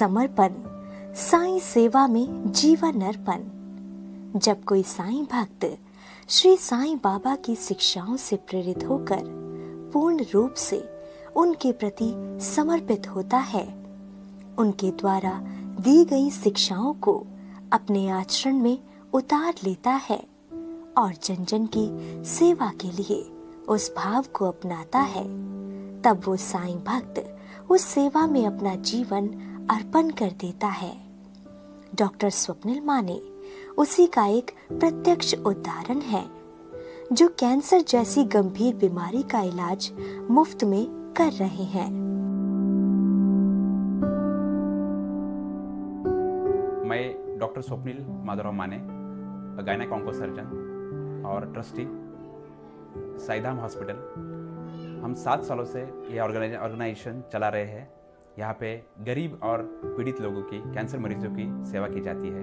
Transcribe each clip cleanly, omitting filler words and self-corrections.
समर्पण, साईं सेवा में जीवन अर्पण। जब कोई साईं भक्त श्री साईं बाबा की शिक्षाओं से प्रेरित होकर पूर्ण रूप से उनके प्रति समर्पित होता है, उनके द्वारा दी गई शिक्षाओं को अपने आचरण में उतार लेता है और जन जन की सेवा के लिए उस भाव को अपनाता है, तब वो साईं भक्त उस सेवा में अपना जीवन अर्पण कर देता है। डॉक्टर स्वप्निल माने उसी का एक प्रत्यक्ष उदाहरण है, जो कैंसर जैसी गंभीर बीमारी का इलाज मुफ्त में कर रहे हैं। मैं डॉक्टर स्वप्निल माधवराव माने, गायनेक ऑन्को सर्जन और ट्रस्टी साईधाम हॉस्पिटल। हम 7 सालों से ये ऑर्गेनाइजेशन चला रहे हैं। यहाँ पे गरीब और पीड़ित लोगों की, कैंसर मरीजों की सेवा की जाती है।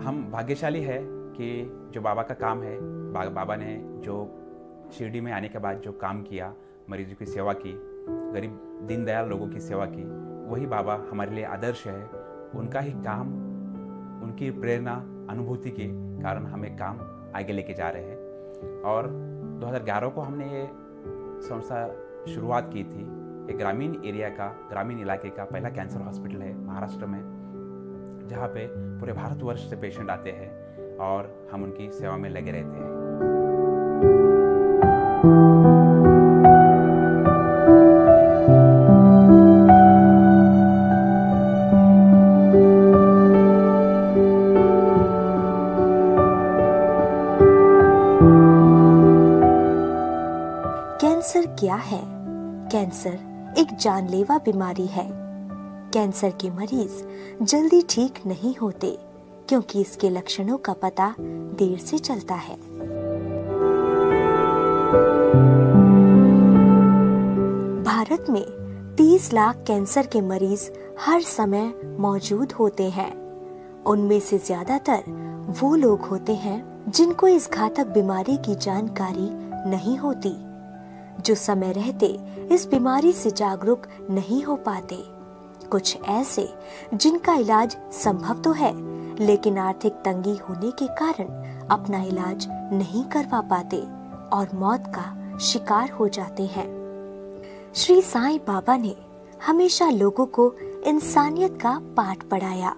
हम भाग्यशाली है कि जो बाबा का काम है, बाबा ने जो शिरडी में आने के बाद जो काम किया, मरीजों की सेवा की, गरीब दीनदयाल लोगों की सेवा की, वही बाबा हमारे लिए आदर्श है। उनका ही काम, उनकी प्रेरणा, अनुभूति के कारण हमें काम आगे लेके जा रहे हैं। और 2011 को हमने ये संस्था शुरुआत की थी। एक ग्रामीण इलाके का पहला कैंसर हॉस्पिटल है महाराष्ट्र में, जहाँ पे पूरे भारतवर्ष से पेशेंट आते हैं और हम उनकी सेवा में लगे रहते हैं। कैंसर क्या है? कैंसर एक जानलेवा बीमारी है। कैंसर के मरीज जल्दी ठीक नहीं होते क्योंकि इसके लक्षणों का पता देर से चलता है। भारत में 30 लाख कैंसर के मरीज हर समय मौजूद होते हैं। उनमें से ज्यादातर वो लोग होते हैं जिनको इस घातक बीमारी की जानकारी नहीं होती, जो समय रहते इस बीमारी से जागरूक नहीं हो पाते। कुछ ऐसे जिनका इलाज संभव तो है, लेकिन आर्थिक तंगी होने के कारण अपना इलाज नहीं करवा पाते और मौत का शिकार हो जाते हैं। श्री साईं बाबा ने हमेशा लोगों को इंसानियत का पाठ पढ़ाया।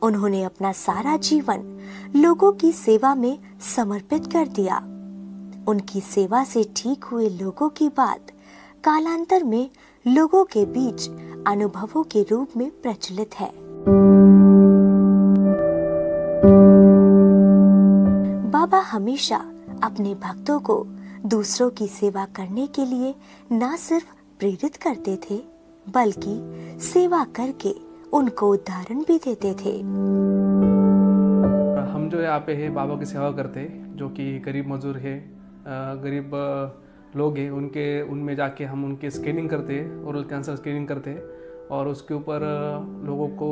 उन्होंने अपना सारा जीवन लोगों की सेवा में समर्पित कर दिया। उनकी सेवा से ठीक हुए लोगों की बात कालांतर में लोगों के बीच अनुभवों के रूप में प्रचलित है। बाबा हमेशा अपने भक्तों को दूसरों की सेवा करने के लिए न सिर्फ प्रेरित करते थे, बल्कि सेवा करके उनको उदाहरण भी देते थे। हम जो यहाँ पे है बाबा की सेवा करते हैं, जो कि गरीब मजदूर है, गरीब लोग हैं, उनमें जाके हम उनकी स्कैनिंग करते हैं, ओरल कैंसर स्कैनिंग करते हैं और उसके ऊपर लोगों को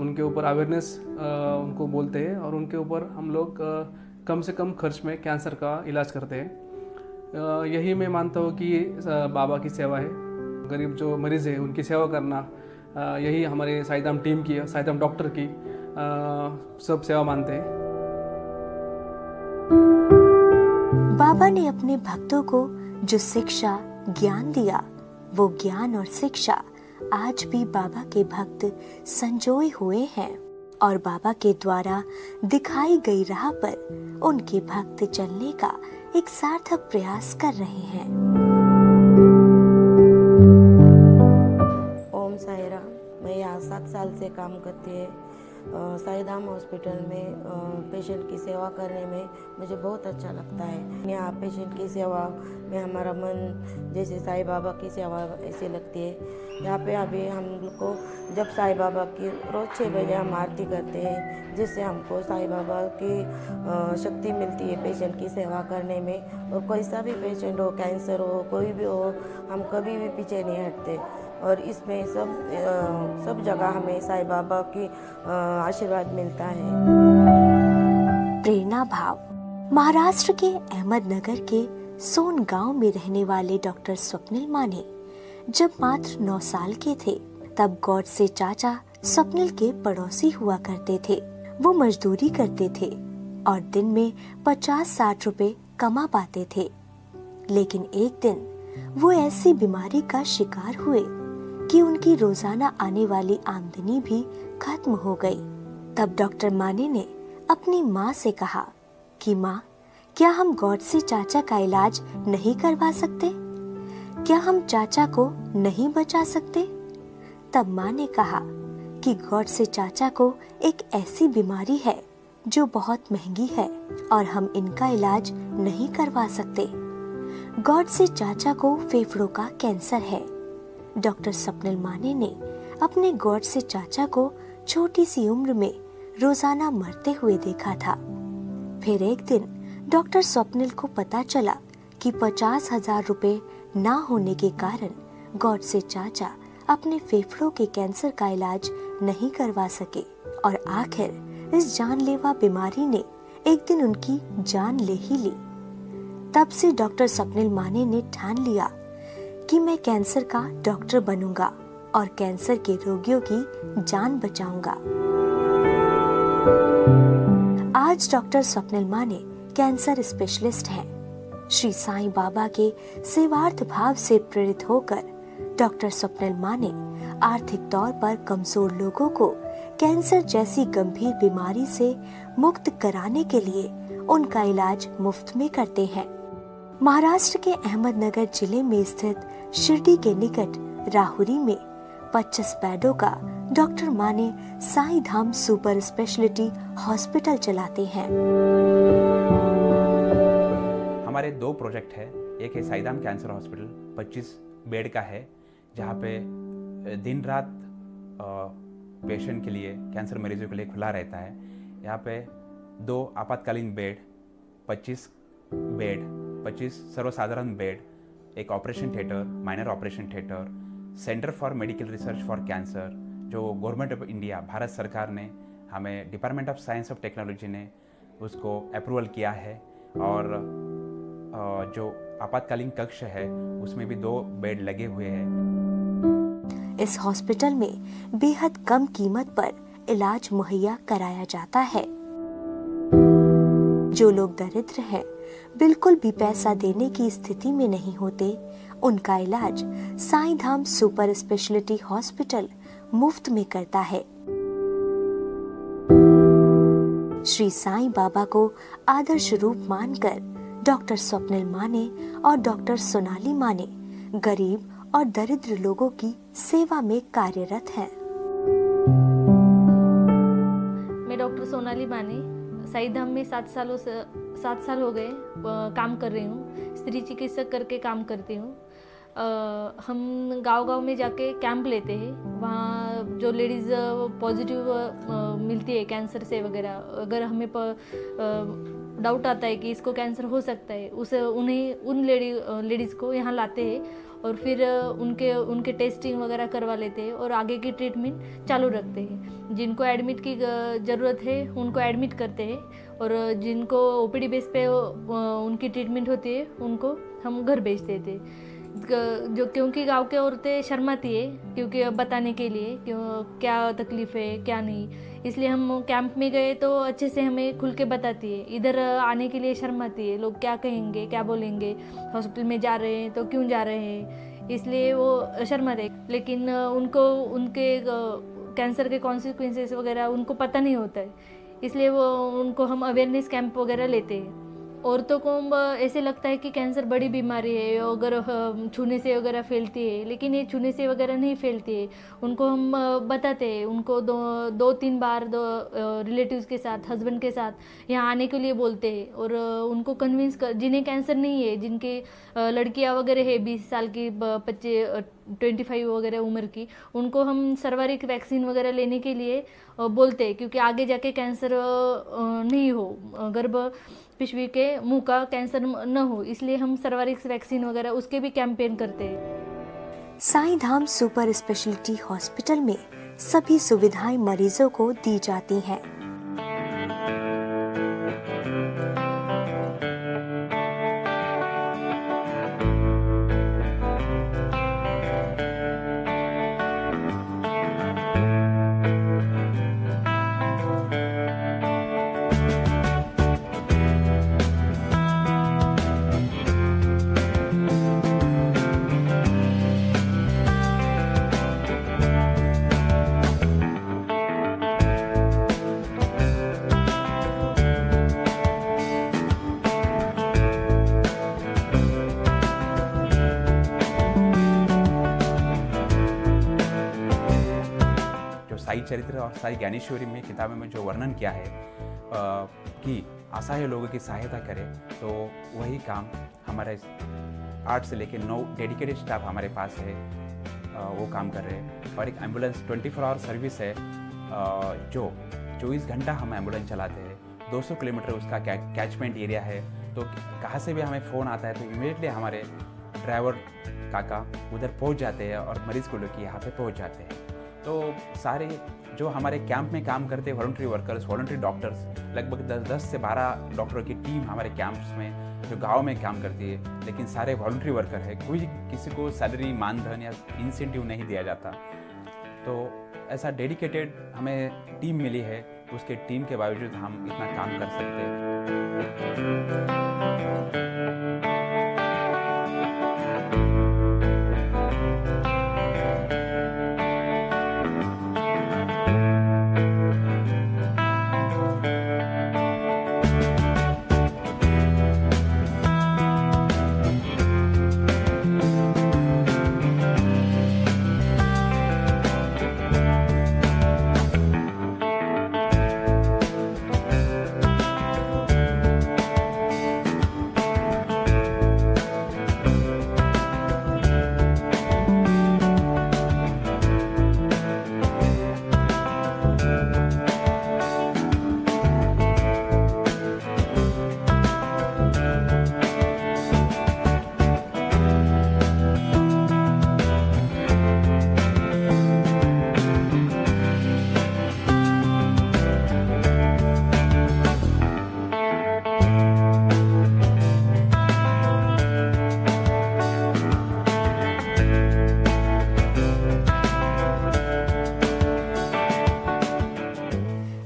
उनके ऊपर अवेयरनेस उनको बोलते हैं और उनके ऊपर हम लोग कम से कम खर्च में कैंसर का इलाज करते हैं। यही मैं मानता हूँ कि बाबा की सेवा है। गरीब जो मरीज़ है उनकी सेवा करना, यही हमारे साईधाम टीम की, साईधाम डॉक्टर की सब सेवा मानते हैं। बाबा ने अपने भक्तों को जो शिक्षा, ज्ञान दिया, वो ज्ञान और शिक्षा आज भी बाबा के भक्त संजोए हुए हैं और बाबा के द्वारा दिखाई गई राह पर उनके भक्त चलने का एक सार्थक प्रयास कर रहे हैं। ओम साई राम। मैं यहाँ 7 साल से काम करती है साईधाम हॉस्पिटल में। पेशेंट की सेवा करने में मुझे बहुत अच्छा लगता है। यहाँ पेशेंट की सेवा में हमारा मन जैसे साईं बाबा की सेवा ऐसी लगती है। यहाँ पे अभी हम लोग को जब साईं बाबा की रोज़ 6 बजे हम आरती करते हैं, जिससे हमको साईं बाबा की शक्ति मिलती है पेशेंट की सेवा करने में। और कोई सा भी पेशेंट हो, कैंसर हो, कोई भी हो, हम कभी भी पीछे नहीं हटते। और इसमें सब जगह हमें साईं बाबा की आशीर्वाद मिलता है। प्रेरणा भाव। महाराष्ट्र के अहमदनगर के सोन गांव में रहने वाले डॉक्टर स्वप्निल माने जब मात्र 9 साल के थे, तब गॉड से चाचा स्वप्निल के पड़ोसी हुआ करते थे। वो मजदूरी करते थे और दिन में 50-60 रुपए कमा पाते थे। लेकिन एक दिन वो ऐसी बीमारी का शिकार हुए कि उनकी रोजाना आने वाली आमदनी भी खत्म हो गई। तब डॉक्टर माने ने अपनी माँ से कहा कि माँ, क्या हम गॉड से चाचा का इलाज नहीं करवा सकते? क्या हम चाचा को नहीं बचा सकते? तब माँ ने कहा कि गॉड से चाचा को एक ऐसी बीमारी है जो बहुत महंगी है और हम इनका इलाज नहीं करवा सकते। गॉड से चाचा को फेफड़ों का कैंसर है। डॉक्टर स्वप्निल माने ने अपने गॉड से चाचा को छोटी सी उम्र में रोजाना मरते हुए देखा था। फिर एक दिन डॉक्टर स्वप्निल को पता चला कि 50,000 रुपए ना होने के कारण गॉड से चाचा अपने फेफड़ों के कैंसर का इलाज नहीं करवा सके और आखिर इस जानलेवा बीमारी ने एक दिन उनकी जान ले ही ली। तब से डॉक्टर स्वप्निल माने ने ठान लिया कि मैं कैंसर का डॉक्टर बनूंगा और कैंसर के रोगियों की जान बचाऊंगा। आज डॉक्टर स्वप्निल माने कैंसर स्पेशलिस्ट हैं। श्री साईं बाबा के सेवार्थ भाव से प्रेरित होकर डॉक्टर स्वप्निल माने आर्थिक तौर पर कमजोर लोगों को कैंसर जैसी गंभीर बीमारी से मुक्त कराने के लिए उनका इलाज मुफ्त में करते हैं। महाराष्ट्र के अहमदनगर जिले में स्थित शिरडी के निकट राहुरी में 25 बेडों का डॉक्टर माने साईं धाम सुपर स्पेशलिटी हॉस्पिटल चलाते हैं। हमारे 2 प्रोजेक्ट है। एक है साईं धाम कैंसर हॉस्पिटल 25 बेड का है, जहाँ पे दिन रात पेशेंट के लिए, कैंसर मरीजों के लिए खुला रहता है। यहाँ पे 2 आपातकालीन बेड, 25 सर्वसाधारण बेड, एक operation theatre, minor operation theatre, centre for medical research for cancer, जो गवर्नमेंट ऑफ इंडिया, भारत सरकार ने हमें department of science of technology ने उसको अप्रूवल किया है। और जो आपातकालीन कक्ष है उसमें भी 2 बेड लगे हुए हैं। इस हॉस्पिटल में बेहद कम कीमत पर इलाज मुहैया कराया जाता है। जो लोग दरिद्र हैं, बिल्कुल भी पैसा देने की स्थिति में नहीं होते, उनका इलाज साईं धाम सुपर स्पेशलिटी हॉस्पिटल मुफ्त में करता है। श्री साईं बाबा को आदर्श रूप मानकर डॉक्टर स्वप्निल माने और डॉक्टर सोनाली माने गरीब और दरिद्र लोगों की सेवा में कार्यरत हैं। मैं डॉक्टर सोनाली माने साईं धाम में 7 साल हो गए काम कर रही हूँ। स्त्री चिकित्सक करके काम करती हूँ। हम गांव-गांव में जाके कैंप लेते हैं। वहाँ जो लेडीज़ पॉजिटिव मिलती है कैंसर से वगैरह, अगर हमें डाउट आता है कि इसको कैंसर हो सकता है, उन लेडीज़ को यहाँ लाते हैं और फिर उनके टेस्टिंग वगैरह करवा लेते हैं और आगे की ट्रीटमेंट चालू रखते हैं। जिनको एडमिट की ज़रूरत है उनको एडमिट करते हैं और जिनको ओपीडी बेस पे उनकी ट्रीटमेंट होती है उनको हम घर भेज देते हैं। जो क्योंकि गांव के औरतें शर्माती है क्योंकि बताने के लिए क्या तकलीफ़ है क्या नहीं, इसलिए हम कैंप में गए तो अच्छे से हमें खुल के बताती है। इधर आने के लिए शर्माती है, लोग क्या कहेंगे क्या बोलेंगे, हॉस्पिटल में जा रहे हैं तो क्यों जा रहे हैं, इसलिए वो शर्माते। लेकिन उनको उनके कैंसर के कॉन्सिक्वेंसेस वगैरह उनको पता नहीं होता है, इसलिए उनको हम अवेयरनेस कैंप वगैरह लेते हैं। औरतों को ऐसे लगता है कि कैंसर बड़ी बीमारी है, अगर छूने से वगैरह फैलती है, लेकिन ये छूने से वगैरह नहीं फैलती है। उनको हम बताते हैं, उनको 2-3 बार रिलेटिव्स के साथ, हस्बैंड के साथ यहाँ आने के लिए बोलते हैं और उनको कन्विंस कर, जिन्हें कैंसर नहीं है, जिनके लड़कियाँ वगैरह है 20 साल की, 25 वगैरह उम्र की, उनको हम सर्वारिक वैक्सीन वगैरह लेने के लिए बोलते हैं, क्योंकि आगे जाके कैंसर नहीं हो, गर्भ पिशवी के मुंह का कैंसर न हो, इसलिए हम सर्वारिक्स वैक्सीन वगैरह उसके भी कैंपेन करते हैं। साईं धाम सुपर स्पेशलिटी हॉस्पिटल में सभी सुविधाएं मरीजों को दी जाती हैं। चरित्र और सारी ज्ञानेश्वरी में किताबों में जो वर्णन किया है कि असहाय लोगों की सहायता करें, तो वही काम हमारे 8 से लेकर 9 डेडिकेटेड स्टाफ हमारे पास है, वो काम कर रहे हैं। और एक एम्बुलेंस 24 आवर सर्विस है, जो 24 घंटा हम एम्बुलेंस चलाते हैं। 200 किलोमीटर उसका कैचमेंट एरिया है, तो कहाँ से भी हमें फ़ोन आता है तो इमीडिएटली हमारे ड्राइवर काका उधर पहुंच जाते हैं और मरीज़ को लेकर यहाँ पे पहुंच जाते हैं। तो सारे जो हमारे कैंप में काम करते हैं वॉलंटरी वर्कर्स, वॉलंटरी डॉक्टर्स, लगभग 10 से 12 डॉक्टरों की टीम हमारे कैंप्स में जो गांव में काम करती है, लेकिन सारे वॉलंटरी वर्कर है। कोई किसी को सैलरी, मानधन या इंसेंटिव नहीं दिया जाता। तो ऐसा डेडिकेटेड हमें टीम मिली है, उसके टीम के बावजूद हम इतना काम कर सकते हैं।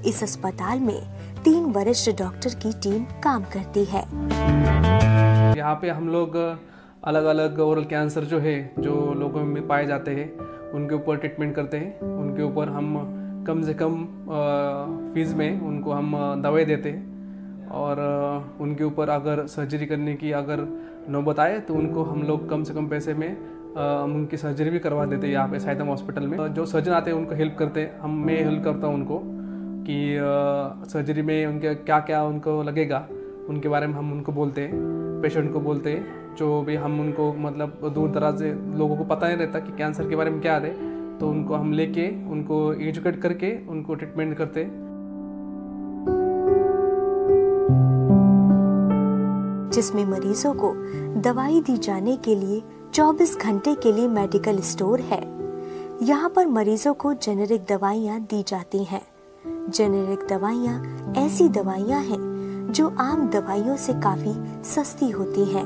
इस अस्पताल में 3 वरिष्ठ डॉक्टर की टीम काम करती है। यहाँ पे हम लोग अलग अलग ओरल कैंसर जो है, जो लोगों में पाए जाते हैं, उनके ऊपर ट्रीटमेंट करते हैं। उनके ऊपर हम कम से कम फीस में उनको हम दवाई देते हैं, और उनके ऊपर अगर सर्जरी करने की अगर नौबत आए तो उनको हम लोग कम से कम पैसे में उनकी सर्जरी भी करवा देते हैं यहाँ पे साईधाम हॉस्पिटल में। जो सर्जन आते हैं उनको हेल्प करते हैं, मैं हेल्प करता हूँ उनको कि सर्जरी में उनके क्या क्या उनको लगेगा, उनके बारे में हम उनको बोलते हैं, पेशेंट को बोलते हैं। जो भी हम उनको मतलब दूर दराज से लोगों को पता नहीं रहता कि कैंसर के बारे में क्या है, तो उनको हम लेके उनको एजुकेट करके उनको ट्रीटमेंट करते हैं। जिसमें मरीजों को दवाई दी जाने के लिए 24 घंटे के लिए मेडिकल स्टोर है। यहाँ पर मरीजों को जेनेरिक दवाइयाँ दी जाती हैं। जेनेरिक दवाइयाँ ऐसी दवाइयाँ हैं जो आम दवाइयों से काफी सस्ती होती हैं।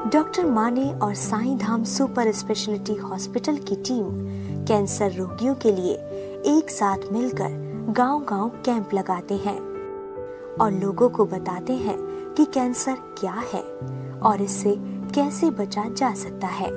डॉक्टर माने और साईधाम सुपर स्पेशलिटी हॉस्पिटल की टीम कैंसर रोगियों के लिए एक साथ मिलकर गांव-गांव कैंप लगाते हैं और लोगों को बताते हैं कि कैंसर क्या है और इससे कैसे बचा जा सकता है।